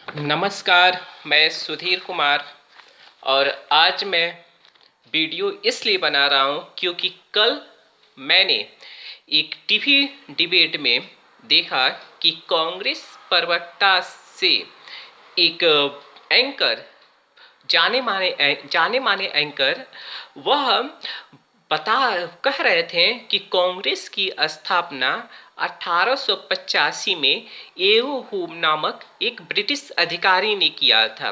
नमस्कार। मैं सुधीर कुमार और आज मैं वीडियो इसलिए बना रहा हूँ क्योंकि कल मैंने एक टीवी डिबेट में देखा कि कांग्रेस प्रवक्ता से एक एंकर जाने माने एंकर वह बता कह रहे थे कि कांग्रेस की स्थापना 1885 में एओ हुम नामक एक ब्रिटिश अधिकारी ने किया था।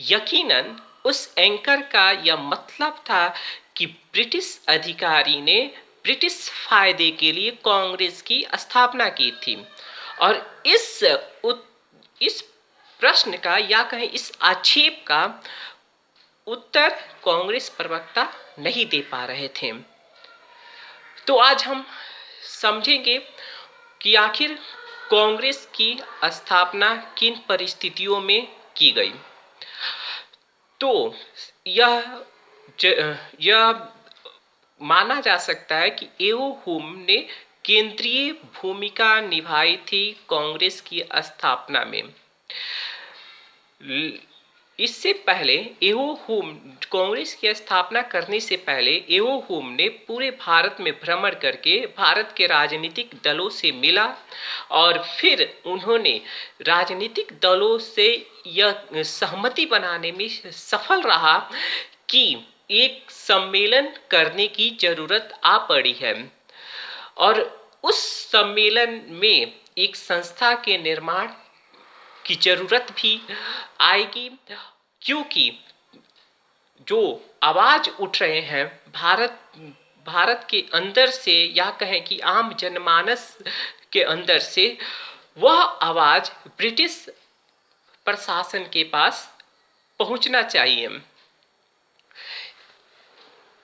यकीनन उस एंकर का यह मतलब था कि ब्रिटिश अधिकारी ने ब्रिटिश फायदे के लिए कांग्रेस की स्थापना की थी और इस प्रश्न का या कहें इस आक्षेप का उत्तर कांग्रेस प्रवक्ता नहीं दे पा रहे थे। तो आज हम समझेंगे कि आखिर कांग्रेस की स्थापना किन परिस्थितियों में की गई। तो यह यह माना जा सकता है कि एओ हुम ने केंद्रीय भूमिका निभाई थी कांग्रेस की स्थापना में। इससे पहले एओ हुम कांग्रेस की स्थापना करने से पहले एओ हुम ने पूरे भारत में भ्रमण करके भारत के राजनीतिक दलों से मिला और फिर उन्होंने राजनीतिक दलों से यह सहमति बनाने में सफल रहा कि एक सम्मेलन करने की जरूरत आ पड़ी है और उस सम्मेलन में एक संस्था के निर्माण की जरूरत भी आएगी, क्योंकि जो आवाज उठ रहे हैं भारत के अंदर से या कहें कि आम जनमानस के अंदर से, वह आवाज ब्रिटिश प्रशासन के पास पहुंचना चाहिए।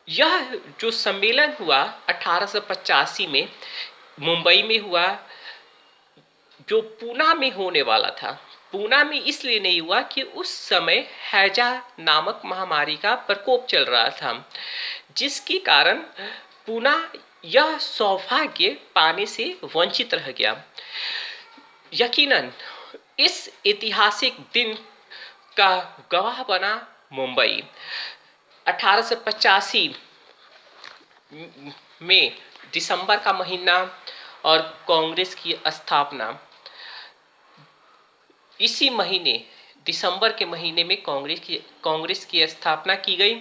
यह जो सम्मेलन हुआ 1885 में मुंबई में हुआ, जो पूना में होने वाला था। पूना में इसलिए नहीं हुआ कि उस समय हैजा नामक महामारी का प्रकोप चल रहा था, जिसके कारण पूना यह सौभाग्य पाने से वंचित रह गया। यकीनन इस ऐतिहासिक दिन का गवाह बना मुंबई। 1885 में दिसंबर का महीना और कांग्रेस की स्थापना इसी महीने दिसंबर के महीने में कांग्रेस की स्थापना की गई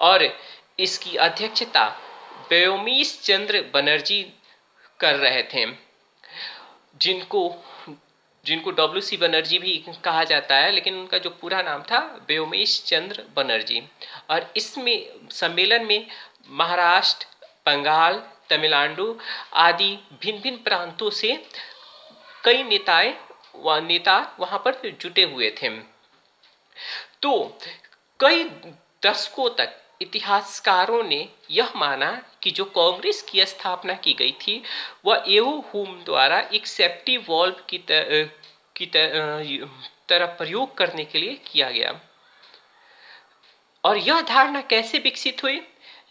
और इसकी अध्यक्षता व्योमेश चंद्र बनर्जी कर रहे थे, जिनको डब्ल्यू.सी. बनर्जी भी कहा जाता है, लेकिन उनका जो पूरा नाम था व्योमेश चंद्र बनर्जी। और इसमें सम्मेलन में महाराष्ट्र, बंगाल, तमिलनाडु आदि भिन्न भिन्न प्रांतों से कई नेता वहां पर जुटे हुए थे। तो कई दशकों तक इतिहासकारों ने यह माना कि जो कांग्रेस की स्थापना की गई थी वह एओ हुम द्वारा एक सेफ्टी वॉल्व की तरह प्रयोग करने के लिए किया गया। और यह धारणा कैसे विकसित हुई?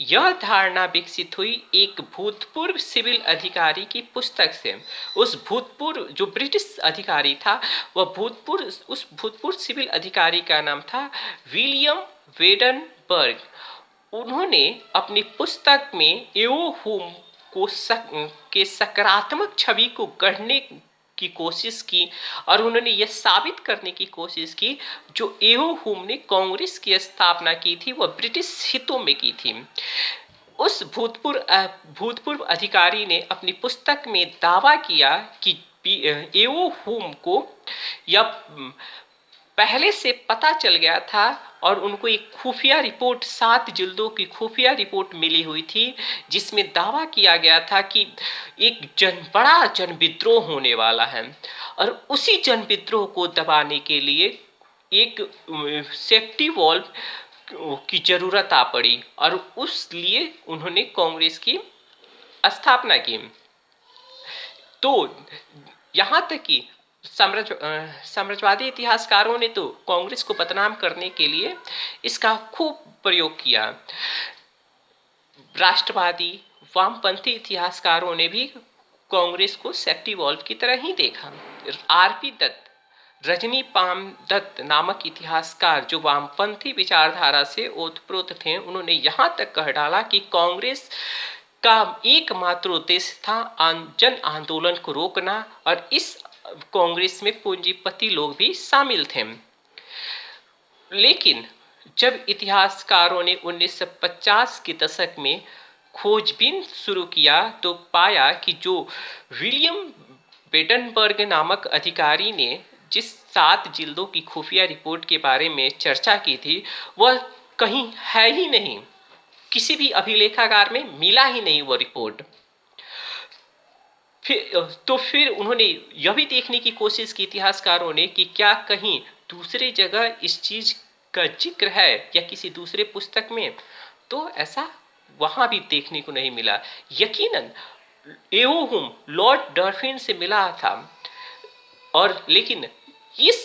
यह धारणा विकसित हुई एक भूतपूर्व सिविल अधिकारी की पुस्तक से। उस भूतपूर्व जो ब्रिटिश अधिकारी था, वह उस भूतपूर्व सिविल अधिकारी का नाम था विलियम वेडनबर्ग। उन्होंने अपनी पुस्तक में एओ हुम के सकारात्मक छवि को गढ़ने की कोशिश की और उन्होंने यह साबित करने की कोशिश की जो एओ हुम ने कांग्रेस की स्थापना की थी वह ब्रिटिश हितों में की थी। उस भूतपूर्व अधिकारी ने अपनी पुस्तक में दावा किया कि एओ हुम को यह पहले से पता चल गया था और उनको एक खुफिया रिपोर्ट 7 जिल्दों की खुफिया रिपोर्ट मिली हुई थी, जिसमें दावा किया गया था कि एक बड़ा जन विद्रोह होने वाला है और उसी जन विद्रोह को दबाने के लिए एक सेफ्टी वॉल्व की जरूरत आ पड़ी और उस लिए उन्होंने कांग्रेस की स्थापना की। तो यहाँ तक कि साम्राज्यवादी इतिहासकारों ने तो कांग्रेस को बदनाम करने के लिए इसका खूब प्रयोग किया। राष्ट्रवादी वामपंथी इतिहासकारों ने भी कांग्रेस को सेफ्टी वॉल्व की तरह ही देखा। आरपी दत्त रजनी पामदत्त नामक इतिहासकार जो वामपंथी विचारधारा से ओतप्रोत थे, उन्होंने यहाँ तक कह डाला कि कांग्रेस का एकमात्र उद्देश्य था जन आंदोलन को रोकना, और इस कांग्रेस में पूंजीपति लोग भी शामिल थे। लेकिन जब इतिहासकारों ने 1950 के दशक में खोजबीन शुरू किया तो पाया कि जो विलियम बेडनबर्ग नामक अधिकारी ने जिस 7 जिल्दों की खुफिया रिपोर्ट के बारे में चर्चा की थी, वह कहीं है ही नहीं, किसी भी अभिलेखागार में मिला ही नहीं वो रिपोर्ट। फिर उन्होंने यह भी देखने की कोशिश की इतिहासकारों ने कि क्या कहीं दूसरी जगह इस चीज का जिक्र है या किसी दूसरे पुस्तक में, तो ऐसा वहां भी देखने को नहीं मिला। यकीनन एओहुम लॉर्ड डॉल्फिन से मिला था, और लेकिन इस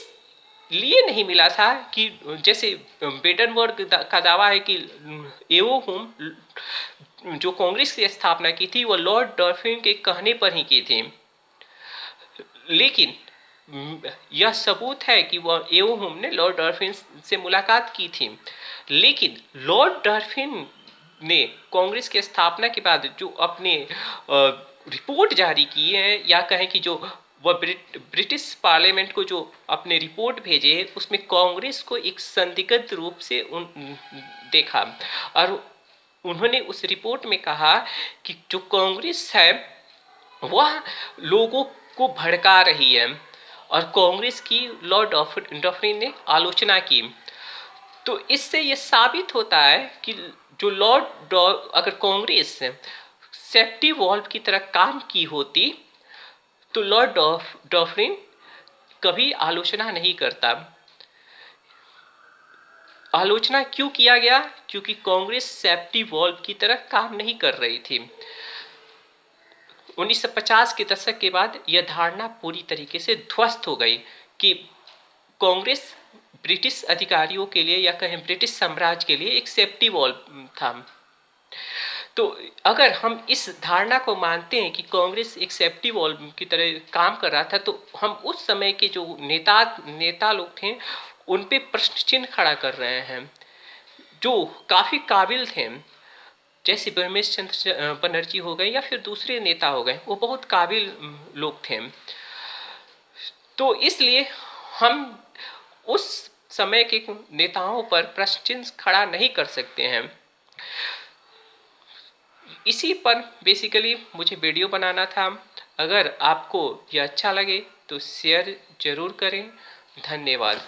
लिए नहीं मिला था कि जैसे बेडनबर्ग का दावा है कि एओहुम जो कांग्रेस की स्थापना की थी वो लॉर्ड डॉल्फिन के कहने पर ही की थी, लेकिन यह सबूत है कि वह एओहुम ने लॉर्ड डॉल्फिन से मुलाकात की थी। लेकिन लॉर्ड डॉल्फिन ने कांग्रेस की स्थापना के बाद जो अपने रिपोर्ट जारी की है, या कहें कि जो वह ब्रिटिश पार्लियामेंट को जो अपने रिपोर्ट भेजे, उसमें कांग्रेस को एक संदिग्ध रूप से देखा, और उन्होंने उस रिपोर्ट में कहा कि जो कांग्रेस है वह लोगों को भड़का रही है, और कांग्रेस की लॉर्ड डॉल्फिन ने आलोचना की। तो इससे यह साबित होता है कि जो अगर कांग्रेस सेफ्टी वॉल्व की तरह काम की होती तो लॉर्ड डॉल्फिन कभी आलोचना नहीं करता। आलोचना क्यों किया गया? क्योंकि कांग्रेस सेफ्टी वॉल्व की तरह काम नहीं कर रही थी। 1950 के दशक के बाद यह धारणा पूरी तरीके से ध्वस्त हो गई कि कांग्रेस ब्रिटिश अधिकारियों के लिए या कहें ब्रिटिश साम्राज्य के लिए एक सेफ्टी वॉल्व था। तो अगर हम इस धारणा को मानते हैं कि कांग्रेस एक सेफ्टी वॉल्व की तरह काम कर रहा था, तो हम उस समय के जो नेता लोग थे उन पे प्रश्न चिन्ह खड़ा कर रहे हैं, जो काफ़ी काबिल थे, जैसे ब्योमेश चंद्र बनर्जी हो गए या फिर दूसरे नेता हो गए, वो बहुत काबिल लोग थे। तो इसलिए हम उस समय के नेताओं पर प्रश्न चिन्ह खड़ा नहीं कर सकते हैं। इसी पर बेसिकली मुझे वीडियो बनाना था। अगर आपको यह अच्छा लगे तो शेयर ज़रूर करें। धन्यवाद।